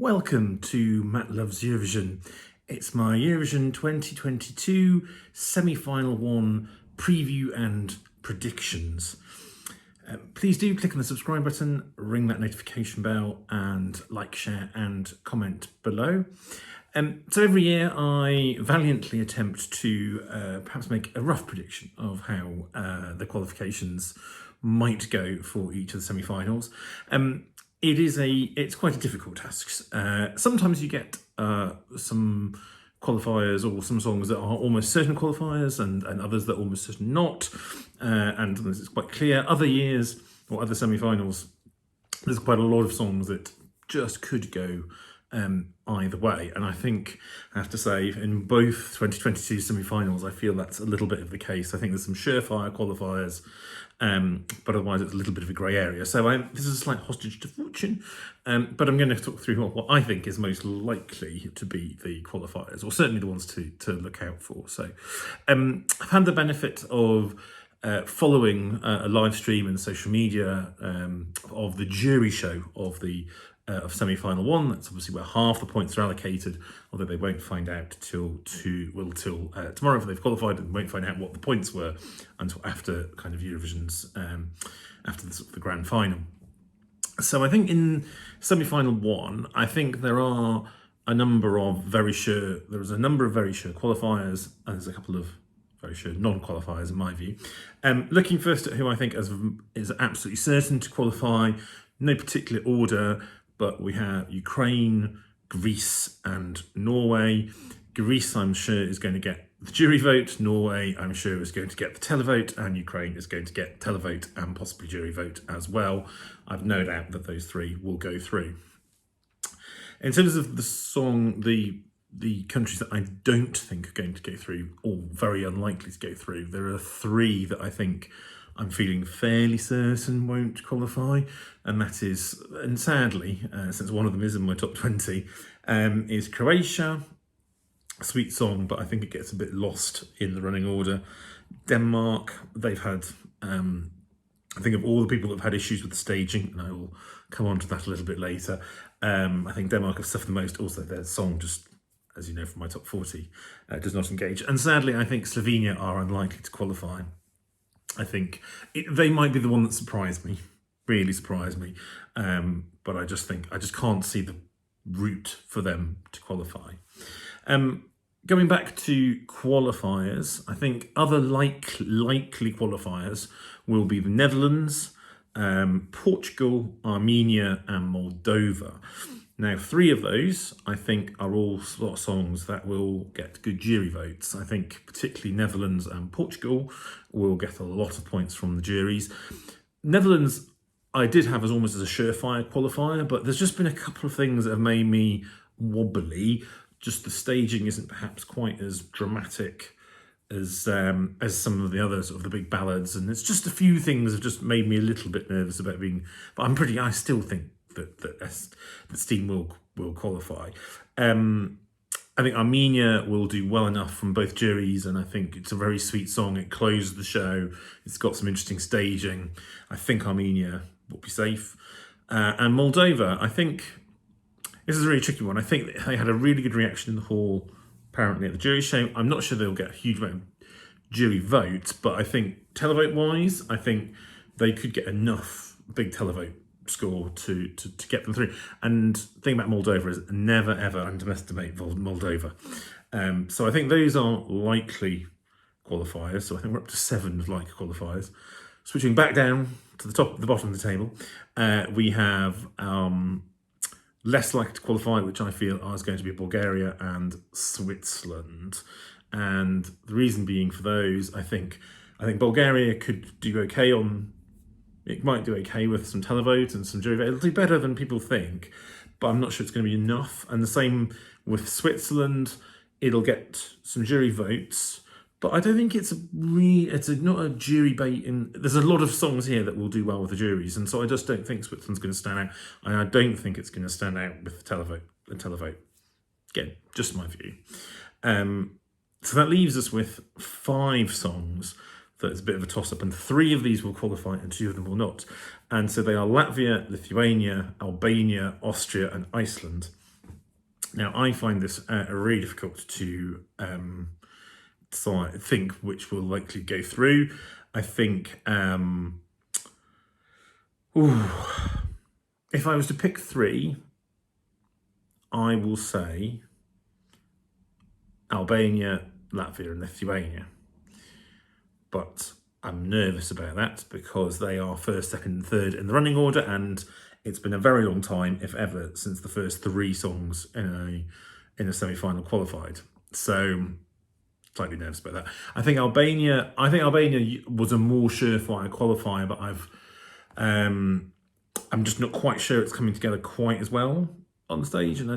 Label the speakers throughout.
Speaker 1: Welcome to Matt Loves Eurovision. It's my Eurovision 2022 semi-final one preview and predictions. Please do click on the subscribe button, ring that notification bell, and like, share and comment below. So every year I valiantly attempt to perhaps make a rough prediction of how the qualifications might go for each of the semi-finals. It's quite a difficult task. Sometimes you get some qualifiers or some songs that are almost certain qualifiers and others that are almost certain not. And it's quite clear. Other years or other semi-finals, there's quite a lot of songs that just could go either way. And I think, I have to say, in both 2022 semi-finals, I feel that's a little bit of the case. I think there's some surefire qualifiers, but otherwise it's a little bit of a grey area. So this is a slight hostage to fortune, but I'm going to talk through what I think is most likely to be the qualifiers, or certainly the ones to look out for. So I've had the benefit of following a live stream and social media of the jury show of the of semi-final one. That's obviously where half the points are allocated, although they won't find out till tomorrow if they've qualified, and won't find out what the points were until after kind of Eurovision's after the grand final. So I think in semi-final one, I think there are a number of very sure qualifiers, and there's a couple of very sure non-qualifiers in my view. Looking first at who I think is absolutely certain to qualify, no particular order, but we have Ukraine, Greece and Norway. Greece, I'm sure, is going to get the jury vote. Norway, I'm sure, is going to get the televote, and Ukraine is going to get televote and possibly jury vote as well. I've no doubt that those three will go through. In terms of the song, the countries that I don't think are going to go through, or very unlikely to go through, there are three that I think I'm feeling fairly certain won't qualify, and that is, and sadly, since one of them is in my top 20, is Croatia. Sweet song, but I think it gets a bit lost in the running order. Denmark, they've had, I think of all the people that have had issues with the staging, and I will come on to that a little bit later, I think Denmark have suffered the most. Also, their song, just as you know from my top 40, does not engage. And sadly, I think Slovenia are unlikely to qualify. I think they might be the one that surprised me, really surprised me. But I just can't see the route for them to qualify. Going back to qualifiers, I think other likely qualifiers will be the Netherlands, Portugal, Armenia and Moldova. Now, three of those, I think, are all songs that will get good jury votes. I think particularly Netherlands and Portugal will get a lot of points from the juries. Netherlands, I did have as almost as a surefire qualifier, but there's just been a couple of things that have made me wobbly. Just the staging isn't perhaps quite as dramatic as some of the other sort of the big ballads, and it's just a few things have just made me a little bit nervous about being. But I still think that Steam will qualify. I think Armenia will do well enough from both juries, and I think it's a very sweet song. It closed the show. It's got some interesting staging. I think Armenia will be safe. And Moldova, I think this is a really tricky one. I think they had a really good reaction in the hall, apparently, at the jury show. I'm not sure they'll get a huge amount of jury votes, but I think televote-wise, I think they could get enough big televote score to get them through. And the thing about Moldova is never ever underestimate Moldova. So I think those are likely qualifiers. So I think we're up to 7 of likely qualifiers. Switching back down to the bottom of the table, we have less likely to qualify, which I feel is going to be Bulgaria and Switzerland. And the reason being for those, I think Bulgaria could do okay on. It might do okay with some televote and some jury vote. It'll do better than people think, but I'm not sure it's going to be enough. And the same with Switzerland. It'll get some jury votes, but I don't think it's not a jury bait. There's a lot of songs here that will do well with the juries, and so I just don't think Switzerland's going to stand out. And I don't think it's going to stand out with the televote. Again, just my view. So that leaves us with 5 songs. That is a bit of a toss-up, and 3 of these will qualify and 2 of them will not. And so they are Latvia, Lithuania, Albania, Austria and Iceland. Now, I find this really difficult to think which will likely go through. I think if I was to pick three, I will say Albania, Latvia and Lithuania. But I'm nervous about that because they are first, second and third in the running order, and it's been a very long time, if ever, since the first three songs in a semi-final qualified. So slightly nervous about that. I think Albania was a more surefire qualifier, but I'm just not quite sure it's coming together quite as well on the stage, and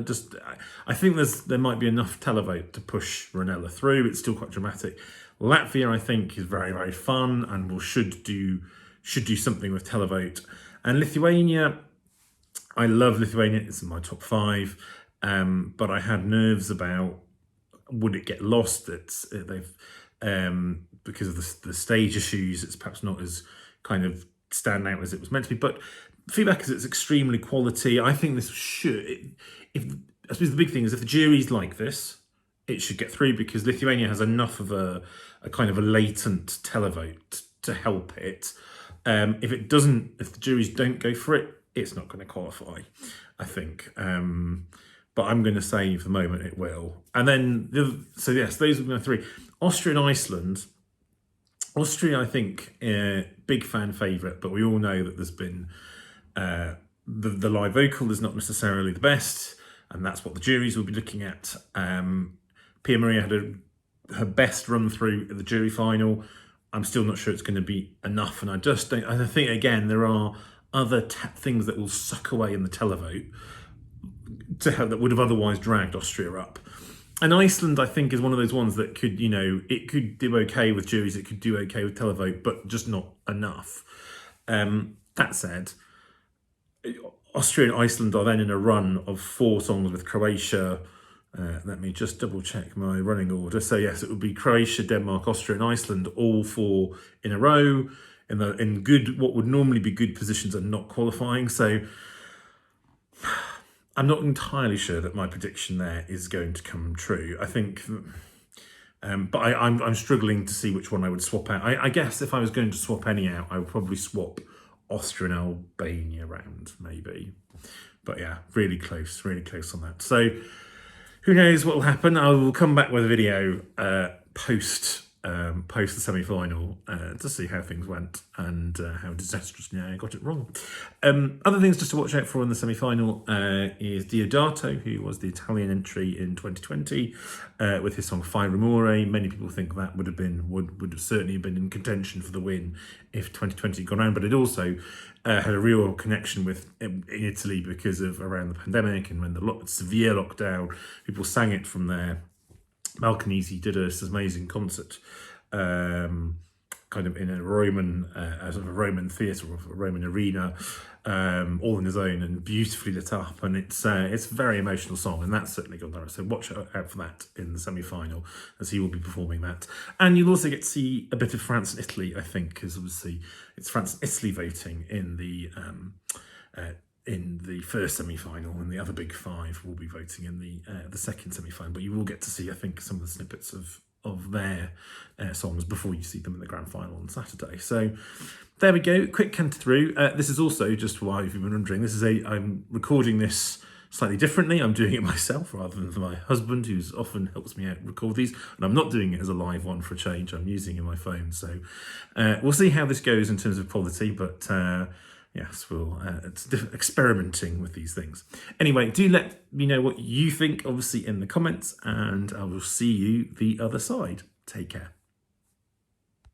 Speaker 1: I think there might be enough televote to push Ronella through. It's still quite dramatic. Latvia, I think, is very, very fun and should do something with televote. And Lithuania, I love Lithuania. It's in my top 5, but I had nerves about would it get lost. They've because of the stage issues. It's perhaps not as kind of stand out as it was meant to be, but feedback is it's extremely quality. I think this I suppose the big thing is if the jury's like this, it should get through because Lithuania has enough of a kind of a latent televote to help it. If the juries don't go for it, it's not going to qualify, I think. But I'm going to say for the moment it will. And then, yes, those would be my three. Austria and Iceland. Austria, I think, big fan favourite, but we all know that there's been the live vocal is not necessarily the best, and that's what the juries will be looking at. Pia Maria had her best run through at the jury final. I'm still not sure it's going to be enough, and I think again there are other things that will suck away in the televote that would have otherwise dragged Austria up. And Iceland, I think, is one of those ones that could, it could do okay with juries, it could do okay with televote, but just not enough. That said, Austria and Iceland are then in a run of 4 songs with Croatia. Let me just double check my running order. So yes, it would be Croatia, Denmark, Austria and Iceland, all 4 in a row in what would normally be good positions and not qualifying. So I'm not entirely sure that my prediction there is going to come true. I think, but I'm struggling to see which one I would swap out. I guess if I was going to swap any out, I would probably swap Austria and Albania around, maybe. But yeah, really close on that. So who knows what will happen? I will come back with a video post the semi-final to see how things went and how disastrously I got it wrong. Other things just to watch out for in the semi-final is Diodato, who was the Italian entry in 2020 with his song Fai Rumore. Many people think that would have certainly been in contention for the win if 2020 had gone around, but it also had a real connection with in Italy because of around the pandemic and when the severe lockdown, people sang it from their balconies. He did this amazing concert, kind of in a Roman, sort of a Roman theatre or a Roman arena, all on his own and beautifully lit up. And it's a very emotional song, and that's certainly gone there. So watch out for that in the semi-final, as he will be performing that. And you'll also get to see a bit of France and Italy, I think, because obviously it's France and Italy voting in the first semi-final, and the other big 5 will be voting in the second semi-final. But you will get to see, I think, some of the snippets of their songs before you see them in the grand final on Saturday. So there we go, quick canter through. This is also, just why if you've been wondering, I'm recording this slightly differently. I'm doing it myself rather than for my husband, who's often helps me out record these, and I'm not doing it as a live one for a change. I'm using it on my phone. So we'll see how this goes in terms of quality, but yes, it's experimenting with these things. Anyway, do let me know what you think, obviously, in the comments, and I will see you the other side. Take care.